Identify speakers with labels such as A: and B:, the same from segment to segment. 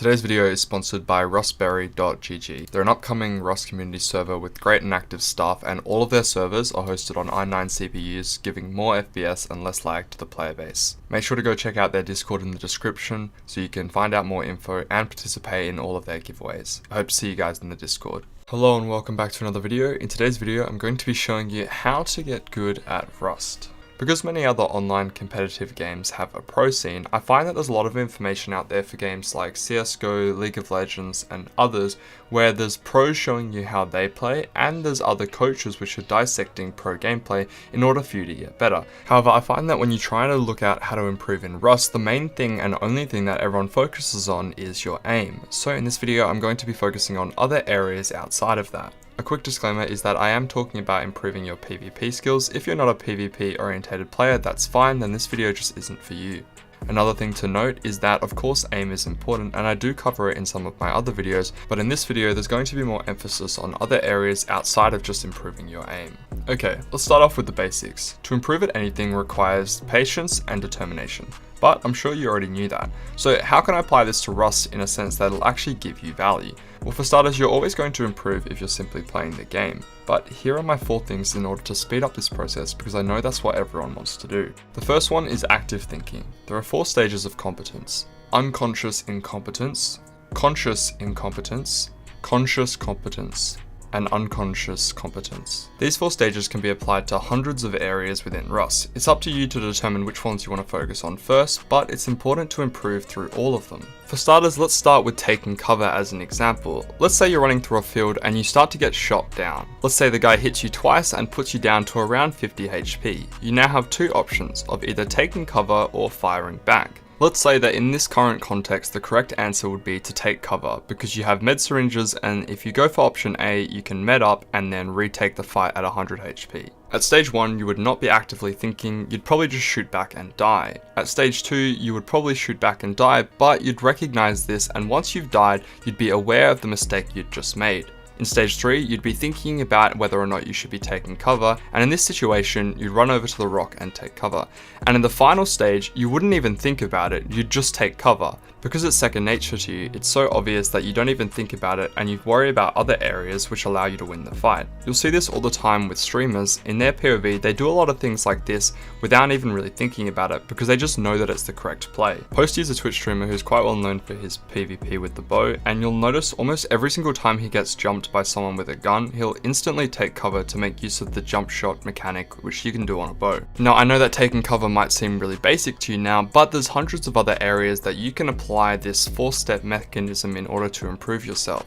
A: Today's video is sponsored by Rustberry.gg. They're an upcoming Rust community server with great and active staff, and all of their servers are hosted on i9 CPUs, giving more FPS and less lag to the player base. Make sure to go check out their Discord in the description so you can find out more info and participate in all of their giveaways. I hope to see you guys in the Discord. Hello and welcome back to another video. In today's video, I'm going to be showing you how to get good at Rust. Because many other online competitive games have a pro scene, I find that there's a lot of information out there for games like CSGO, League of Legends, and others where there's pros showing you how they play, and there's other coaches which are dissecting pro gameplay in order for you to get better. However, I find that when you try to look at how to improve in Rust, the main thing and only thing that everyone focuses on is your aim. So in this video, I'm going to be focusing on other areas outside of that. A quick disclaimer is that I am talking about improving your PvP skills. If you're not a PvP orientated player, that's fine, then this video just isn't for you. Another thing to note is that of course aim is important, and I do cover it in some of my other videos, but in this video there's going to be more emphasis on other areas outside of just improving your aim. Okay, let's start off with the basics. To improve at anything requires patience and determination. But I'm sure you already knew that. So how can I apply this to Rust in a sense that it'll actually give you value? Well, for starters, you're always going to improve if you're simply playing the game. But here are my 4 things in order to speed up this process, because I know that's what everyone wants to do. The first one is active thinking. There are 4 stages of competence: unconscious incompetence, conscious incompetence, conscious competence, and unconscious competence. These 4 stages can be applied to hundreds of areas within Rust. It's up to you to determine which ones you want to focus on first, but it's important to improve through all of them. For starters, let's start with taking cover as an example. Let's say you're running through a field and you start to get shot down. Let's say the guy hits you twice and puts you down to around 50 HP. You now have 2 options of either taking cover or firing back. Let's say that in this current context, the correct answer would be to take cover, because you have med syringes, and if you go for option A, you can med up and then retake the fight at 100 HP. At stage 1, you would not be actively thinking, you'd probably just shoot back and die. At stage 2, you would probably shoot back and die, but you'd recognize this, and once you've died, you'd be aware of the mistake you'd just made. In stage 3, you'd be thinking about whether or not you should be taking cover, and in this situation, you'd run over to the rock and take cover. And in the final stage, you wouldn't even think about it, you'd just take cover. Because it's second nature to you, it's so obvious that you don't even think about it, and you worry about other areas which allow you to win the fight. You'll see this all the time with streamers. In their POV, they do a lot of things like this without even really thinking about it, because they just know that it's the correct play. Posty is a Twitch streamer who's quite well known for his PvP with the bow, and you'll notice almost every single time he gets jumped by someone with a gun, he'll instantly take cover to make use of the jump shot mechanic, which you can do on a bow. Now, I know that taking cover might seem really basic to you now, but there's hundreds of other areas that you can apply this 4-step mechanism in order to improve yourself.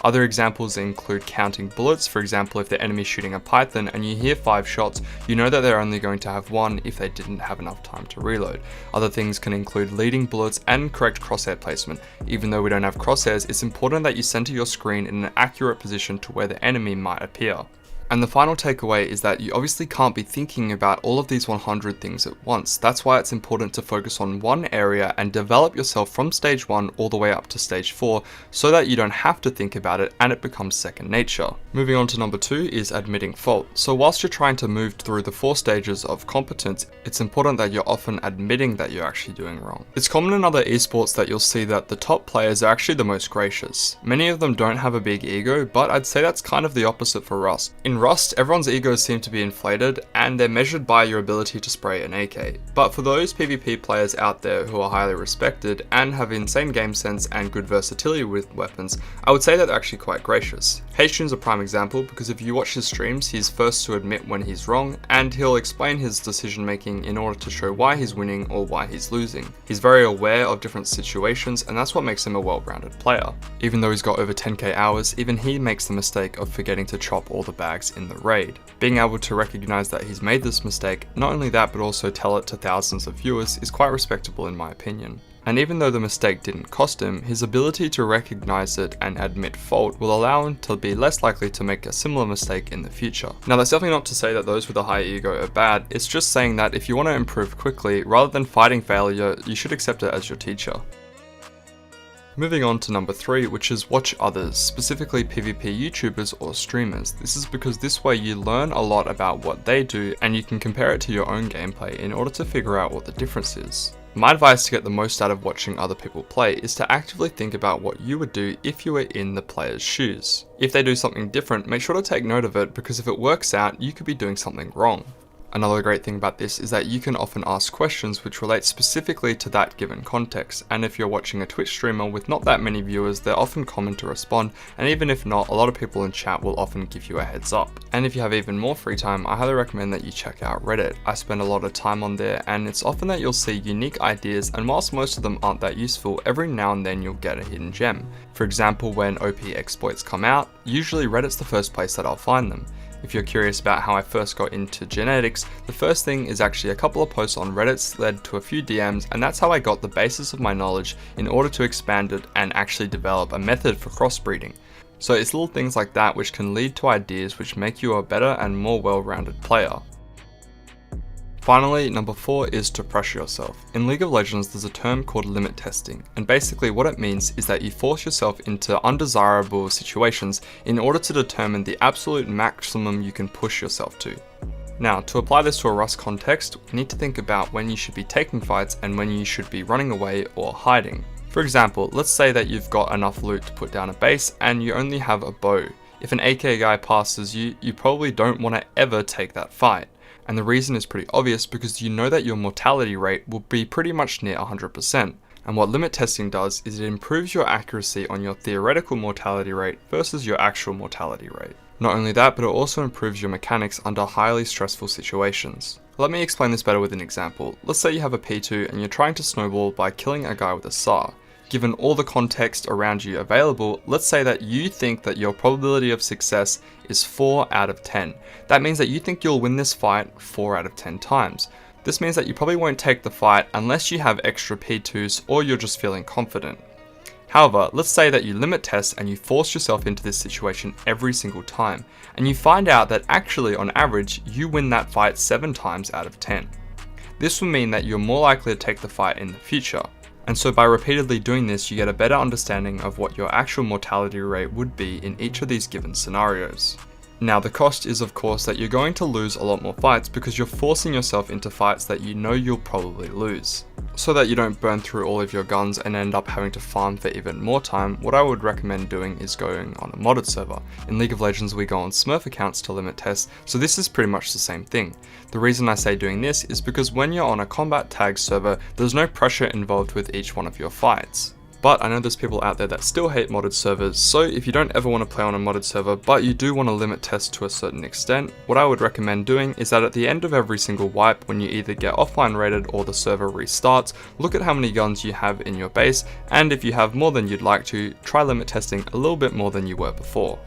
A: Other examples include counting bullets. For example, if the enemy's shooting a python and you hear 5 shots, you know that they're only going to have 1 if they didn't have enough time to reload. Other things can include leading bullets and correct crosshair placement. Even though we don't have crosshairs, it's important that you center your screen in an accurate position to where the enemy might appear. And the final takeaway is that you obviously can't be thinking about all of these 100 things at once. That's why it's important to focus on one area and develop yourself from stage 1 all the way up to stage 4, so that you don't have to think about it and it becomes second nature. Moving on to number 2 is admitting fault. So whilst you're trying to move through the 4 stages of competence, it's important that you're often admitting that you're actually doing wrong. It's common in other esports that you'll see that the top players are actually the most gracious. Many of them don't have a big ego, but I'd say that's kind of the opposite for Rust. In Rust, everyone's egos seem to be inflated, and they're measured by your ability to spray an AK. But for those PvP players out there who are highly respected and have insane game sense and good versatility with weapons, I would say that they're actually quite gracious. Htune's a prime example, because if you watch his streams, he's first to admit when he's wrong, and he'll explain his decision making in order to show why he's winning or why he's losing. He's very aware of different situations, and that's what makes him a well-rounded player. Even though he's got over 10k hours, even he makes the mistake of forgetting to chop all the bags in the raid. Being able to recognize that he's made this mistake, not only that but also tell it to thousands of viewers, is quite respectable in my opinion. And even though the mistake didn't cost him, his ability to recognize it and admit fault will allow him to be less likely to make a similar mistake in the future. Now, that's definitely not to say that those with a high ego are bad, it's just saying that if you want to improve quickly, rather than fighting failure, you should accept it as your teacher. Moving on to number 3, which is watch others, specifically PvP YouTubers or streamers. This is because this way you learn a lot about what they do and you can compare it to your own gameplay in order to figure out what the difference is. My advice to get the most out of watching other people play is to actively think about what you would do if you were in the player's shoes. If they do something different, make sure to take note of it, because if it works out, you could be doing something wrong. Another great thing about this is that you can often ask questions which relate specifically to that given context, and if you're watching a Twitch streamer with not that many viewers, they're often common to respond, and even if not, a lot of people in chat will often give you a heads up. And if you have even more free time, I highly recommend that you check out Reddit. I spend a lot of time on there, and it's often that you'll see unique ideas, and whilst most of them aren't that useful, every now and then you'll get a hidden gem. For example, when OP exploits come out, usually Reddit's the first place that I'll find them. If you're curious about how I first got into genetics, the first thing is actually a couple of posts on Reddit led to a few DMs, and that's how I got the basis of my knowledge in order to expand it and actually develop a method for crossbreeding. So it's little things like that which can lead to ideas which make you a better and more well-rounded player. Finally, number 4 is to pressure yourself. In League of Legends, there's a term called limit testing, and basically what it means is that you force yourself into undesirable situations in order to determine the absolute maximum you can push yourself to. Now, to apply this to a Rust context, we need to think about when you should be taking fights and when you should be running away or hiding. For example, let's say that you've got enough loot to put down a base and you only have a bow. If an AK guy passes you, you probably don't want to ever take that fight. And the reason is pretty obvious, because you know that your mortality rate will be pretty much near 100%. And what limit testing does is it improves your accuracy on your theoretical mortality rate versus your actual mortality rate. Not only that, but it also improves your mechanics under highly stressful situations. Let me explain this better with an example. Let's say you have a P2 and you're trying to snowball by killing a guy with a SAR. Given all the context around you available, let's say that you think that your probability of success is 4 out of 10. That means that you think you'll win this fight 4 out of 10 times. This means that you probably won't take the fight unless you have extra P2s or you're just feeling confident. However, let's say that you limit test and you force yourself into this situation every single time, and you find out that actually on average you win that fight 7 times out of 10. This will mean that you're more likely to take the fight in the future. And so by repeatedly doing this, you get a better understanding of what your actual mortality rate would be in each of these given scenarios. Now, the cost is of course that you're going to lose a lot more fights because you're forcing yourself into fights that you know you'll probably lose. So that you don't burn through all of your guns and end up having to farm for even more time, what I would recommend doing is going on a modded server. In League of Legends we go on Smurf accounts to limit test, so this is pretty much the same thing. The reason I say doing this is because when you're on a combat tag server, there's no pressure involved with each one of your fights. But I know there's people out there that still hate modded servers, so if you don't ever want to play on a modded server but you do want to limit test to a certain extent, what I would recommend doing is that at the end of every single wipe, when you either get offline rated or the server restarts, look at how many guns you have in your base, and if you have more than you'd like to, try limit testing a little bit more than you were before.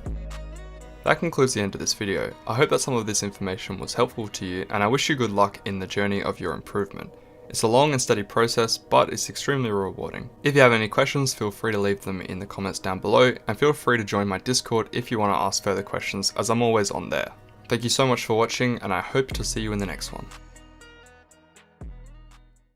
A: That concludes the end of this video. I hope that some of this information was helpful to you, and I wish you good luck in the journey of your improvement. It's a long and steady process, but it's extremely rewarding. If you have any questions, feel free to leave them in the comments down below, and feel free to join my Discord if you want to ask further questions, as I'm always on there. Thank you so much for watching, and I hope to see you in the next one.